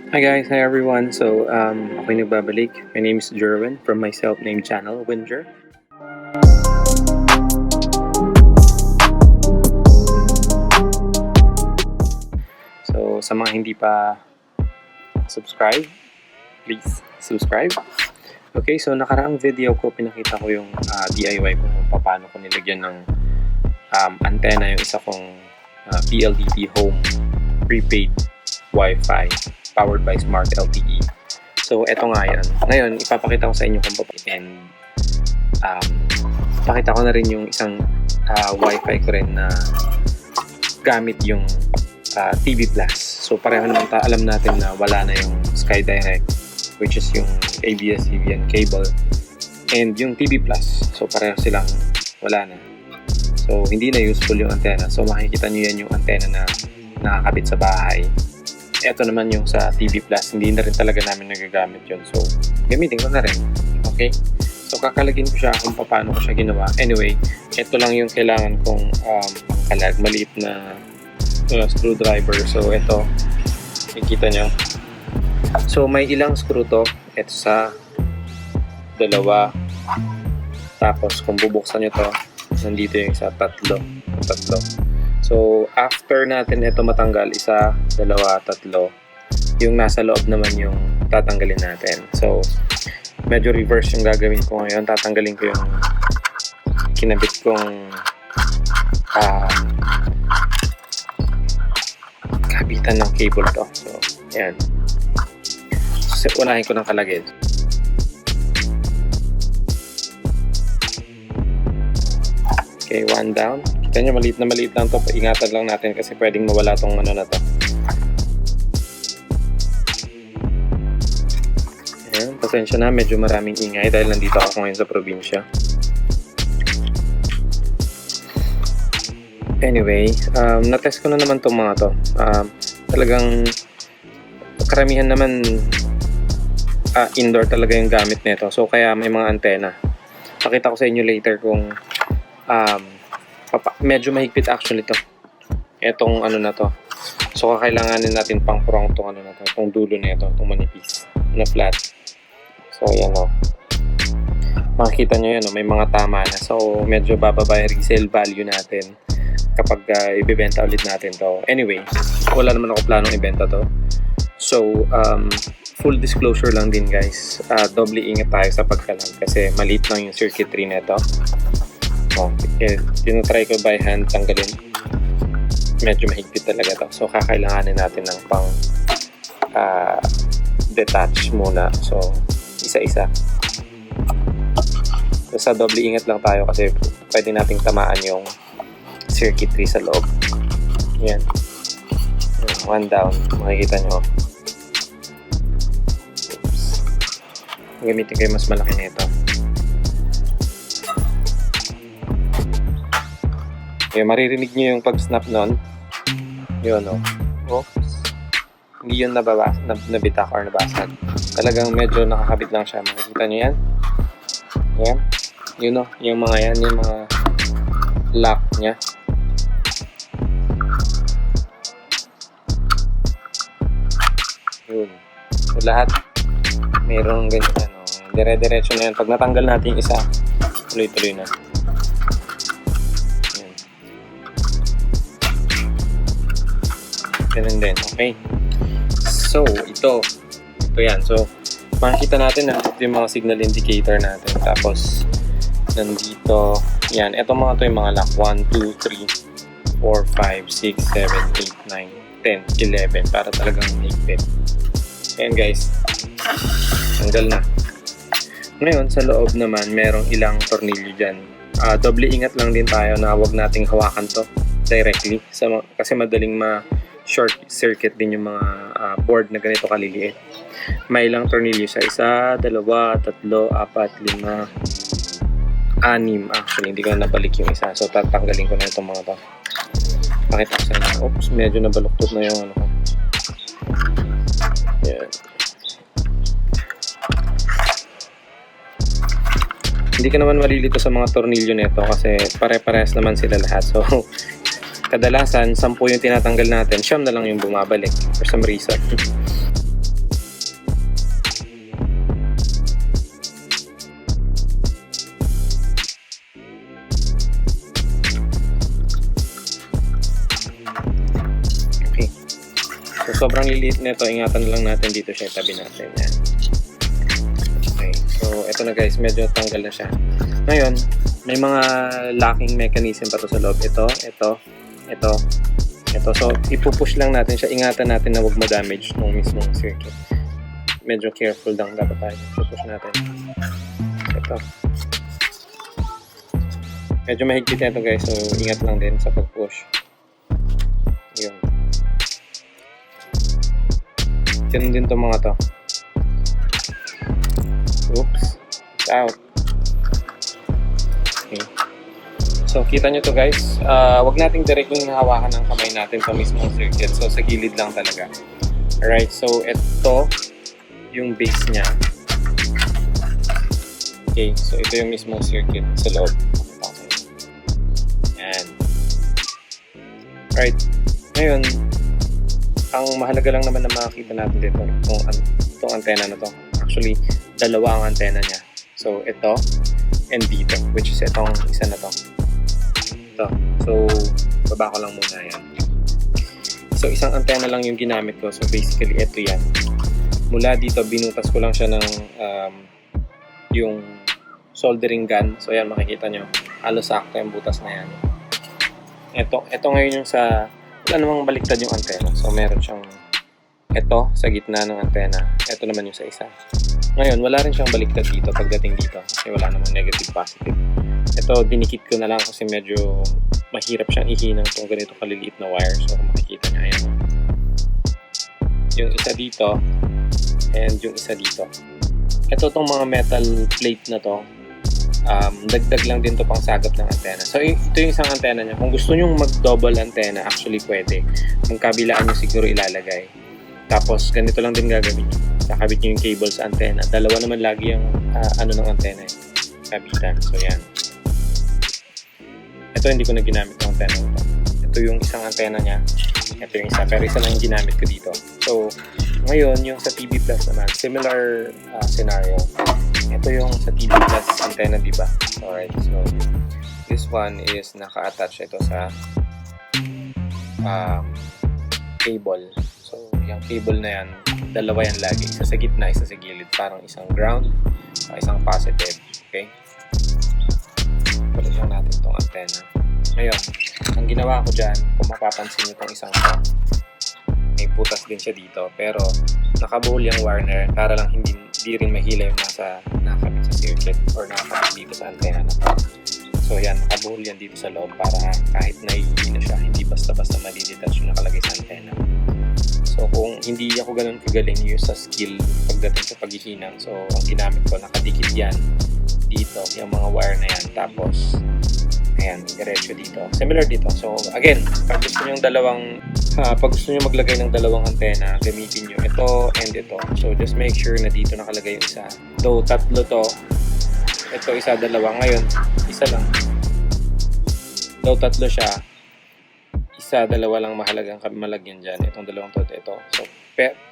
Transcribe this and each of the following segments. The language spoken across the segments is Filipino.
Hi guys, hi everyone. Ako'y nagbabalik. My name is Jerwin from my self-named channel, Winger. So, sa mga hindi pa subscribe, please subscribe. Okay, so nakaraang video ko, pinakita ko yung DIY ko kung paano ko nilagyan ng antenna yung isa kong PLDT Home prepaid Wi-Fi powered by Smart LTE. So, eto nga yan. Ngayon, ipapakita ko sa inyo kung paano. And, pakita ko na rin yung isang Wi-Fi ko rin na gamit yung TV Plus. So, pareho naman alam natin na wala na yung SkyDirect, which is yung ABS-CBN cable, and yung TV Plus. So, pareho silang wala na. So, hindi na useful yung antenna. So, makikita nyo yan yung antenna na nakakabit sa bahay. Ito naman yung sa TV Plus, hindi na rin talaga namin nagagamit yun. So, gamitin ko na rin. Okay? So, kakalagin ko siya kung paano ko siya ginawa. Anyway, ito lang yung kailangan kong pangkalag. Maliit na screwdriver. So, ito. Nakikita nyo. So, may ilang screw to. Ito sa dalawa. Tapos, kung bubuksan nyo to, nandito yung isa, tatlo. So, after natin ito matanggal, isa, dalawa, tatlo, yung nasa loob naman yung tatanggalin natin. So, medyo reverse yung gagawin ko ngayon. Tatanggalin ko yung kinabit kong kabitan ng cable to. So, ayan. So, unahin ko ng kalagid. Okay, one down. Kita nyo, maliit lang to. Ingatan lang natin kasi pwedeng mawala tong ano na to. Ayan, pasensya na, medyo maraming ingay dahil nandito ako ngayon sa probinsya. Anyway, na-test ko na naman tong mga to. Talagang karamihan naman indoor talaga yung gamit nito. So, kaya may mga antena. Pakita ko sa inyo later kung medyo mahigpit actually to. Etong ano na to. So, kakailanganin natin pang prong tong ano na to. Itong dulo na ito. Itong manipis na flat. So, ayan o. Makikita nyo yan o. May mga tama na. So, medyo bababa yung resale value natin kapag ibibenta ulit natin to. Anyway, wala naman ako planong ibenta to. So, full disclosure lang din guys. Doble ingat tayo sa pagkalag kasi maliit lang yung circuitry na ito. Tinatry ko by hand tanggalin. Medyo mahigpit talaga to. So, kakailanganin natin ng pang detach muna. So, isa-isa. So, sa doble ingat lang tayo kasi pwede nating tamaan yung circuitry sa loob. Yan. One down. Makikita nyo. Oops. Gamitin kayo mas malaki na ito. Okay, maririnig nyo yung pag-snap nun. Yun, o. Oops. Hindi yun nabitak or nabasag. Talagang medyo nakakabit lang siya. Makikita nyo yan? Yan. Yun, o. Yung mga yan. Yung mga lock nya. Yun. So, lahat mayroong ganyan, o. Dire-diretso na yan. Pag natanggal natin yung isa, tuloy-tuloy na. Ganun din, okay? So, ito yan. So, makikita natin na ito yung mga signal indicator natin. Tapos, nandito, yan. Ito mga to yung mga lock. 1, 2, 3, 4, 5, 6, 7, 8, 9, 10, 11. Para talagang higpit. Ayan guys. Tanggal na. Ngayon, sa loob naman, merong ilang tornilyo dyan. Doble ingat lang din tayo na huwag nating hawakan to directly. Kasi madaling short circuit din yung mga board na ganito kaliliit. May ilang tornilyo sa isa, dalawa, tatlo, apat, lima, anim. Actually, hindi ko na nabalik yung isa. So, tatanggalin ko na itong mga to. Pakita ko sa inyo. Oops, medyo nabaluktot na yung ano ko. Yan. Hindi ka naman malilito sa mga tornilyo nito kasi pare-parehas naman sila lahat. So, kadalasan 10 yung tinatanggal natin, 9 na lang yung bumabalik for some reason. So, sobrang liliit nito. Ingatan na lang natin dito siya. Itabi natin. Yan. Okay. So, ito na guys. Medyo tanggal na siya. Ngayon, may mga locking mechanism pa to sa loob. Ito. So, ipupush lang natin siya. Ingatan natin na huwag ma-damage ng mismong circuit. Medyo careful lang dapat tayo. Ipupush natin. Ito. Medyo mahigpit na ito guys. So, ingat lang din sa pag-push. Yun. Ganun din itong mga to. Oops. It's out. Okay. So, kita nyo to guys. Wag nating directly hawakan ng kamay natin sa mismong circuit. So, sa gilid lang talaga. Alright. So, ito yung base niya. Okay. So, ito yung mismong circuit sa loob. Yan. Alright. Ngayon, ang mahalaga lang naman na makikita natin dito itong antena na to. Actually, dalawa ang antena niya. So, ito and dito, which is itong isa na to. Ito. So, baba ko lang muna yan. So, isang antena lang yung ginamit ko. So, basically, ito yan. Mula dito, binutas ko lang siya ng yung soldering gun. So, yan, makikita nyo. Halos sakto yung butas na yan. Ito ngayon yung sa wala namang baliktad yung antena. So, meron siyang ito sa gitna ng antena. Ito naman yung sa isa. Ngayon, wala rin siyang baliktad dito pagdating dito. Kasi wala namang negative, positive. Ito, dinikit ko na lang kasi medyo mahirap siyang ihinang itong ganito kaliliit na wire. So, kung makikita nyo, ayan. Yung isa dito and yung isa dito. Ito itong mga metal plate na to. Dagdag lang din to pang sagap ng antena. So, ito yung isang antena niya. Kung gusto nyo mag-double antena, actually pwede. Magkabilaan nyo siguro ilalagay. Tapos, ganito lang din gagawin nyo. Kakabit nyo yung cable sa antena. Dalawa naman lagi yung ng antena. Kabitan. So, yan. Ito, hindi ko na ginamit ng antena ito. Ito yung isang antena niya. Ito yung isa. Pero isa lang yung ginamit ko dito. So, ngayon, yung sa TV Plus naman, similar scenario. Ito yung sa TV Plus antena, diba? Alright, so this one is naka-attach ito sa cable. So, yung cable na yan, dalawa yan lagi. Isa sa gitna, isa sa gilid. Parang isang ground, isang positive. Okay? Palit lang natin itong antena. Ngayon, ang ginawa ko dyan, kung mapapansin nyo itong isang to, may butas din siya dito. Pero, nakabuhol yung wire na rin para lang hindi rin mahila yung nasa nakakabit sa circuit or nakakabit dito sa antena na to. So yan, nakabuhol yan dito sa loob para kahit nahihila siya, hindi basta-basta madidetach yung nakalagay sa antena. So kung hindi ako ganun kagaling yung sa skill pagdating sa paghihinang, so ang ginamit ko, nakadikit yan dito, yung mga wire na yan. Tapos, ayan, diretso dito. Similar dito. So again, pag gusto nyo maglagay ng dalawang antena, gamitin nyo ito and ito. So just make sure na dito nakalagay yung isa. So tatlo to. Ito isa, dalawa. Ngayon, isa lang. So tatlo siya. Isa, dalawa lang mahalagang malagyan dyan. Itong dalawang to, ito. So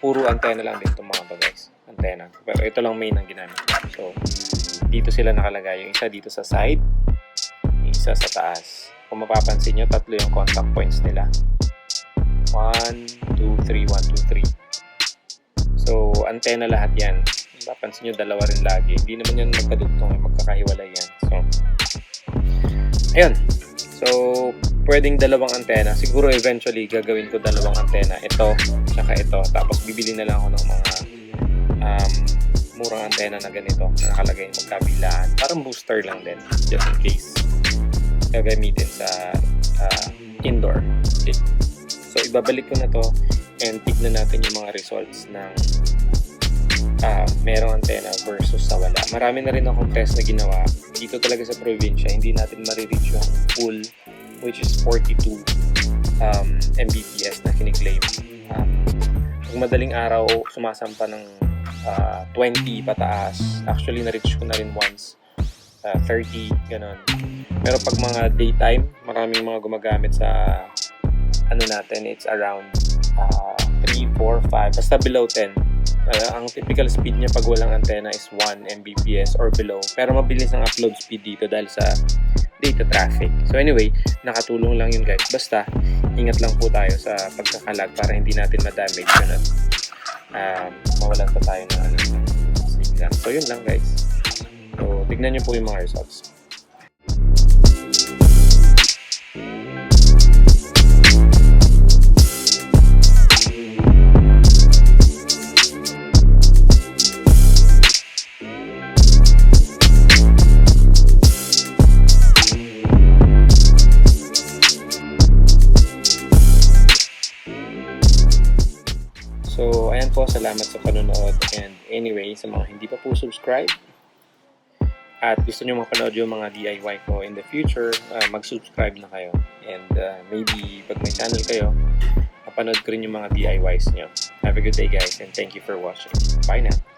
puro antena lang din itong mga to guys. Antena. Pero ito lang main ang ginamit. So dito sila nakalagay. Yung isa dito sa side. Yung isa sa taas. Kung mapapansin nyo, tatlo yung contact points nila. 1, 2, 3, 1, 2, 3. So, antena lahat yan. Mapapansin nyo, dalawa rin lagi. Hindi naman yan magkadugtong, magkakahiwalay yan. So, ayun. So, pwedeng dalawang antena. Siguro eventually, gagawin ko dalawang antena. Ito, tsaka ito. Tapos, bibili na lang ako ng mga murang antena na ganito. Na nakalagay magkabilaan. Parang booster lang din. Just in case. Gagamitin sa indoor. Okay. So, ibabalik ko na to and tignan natin yung mga results ng merong antena versus sa wala. Marami na rin akong test na ginawa. Dito talaga sa probinsya, hindi natin marireach yung full, which is 42 Mbps na kiniklaim. Kung madaling araw, sumasampa ng 20 pataas. Actually, na-reach ko na rin once. 30, ganun. Pero pag mga daytime, maraming mga gumagamit sa natin, it's around 3, 4, 5, basta below 10. Ang typical speed niya pag walang antena is 1 Mbps or below. Pero mabilis ang upload speed dito dahil sa data traffic. So anyway, nakatulong lang yun guys. Basta, ingat lang po tayo sa pagkakalag para hindi natin ma-damage yun at mawalan pa tayo ng signal. So yun lang guys. So tignan nyo po yung mga results. So, ayan po, salamat sa panonood. And anyway, sa mga hindi pa po subscribe at gusto nyo mapanood yung mga DIY ko in the future, mag-subscribe na kayo. And maybe pag may channel kayo, mapanood ko rin yung mga DIYs nyo. Have a good day guys and thank you for watching. Bye now!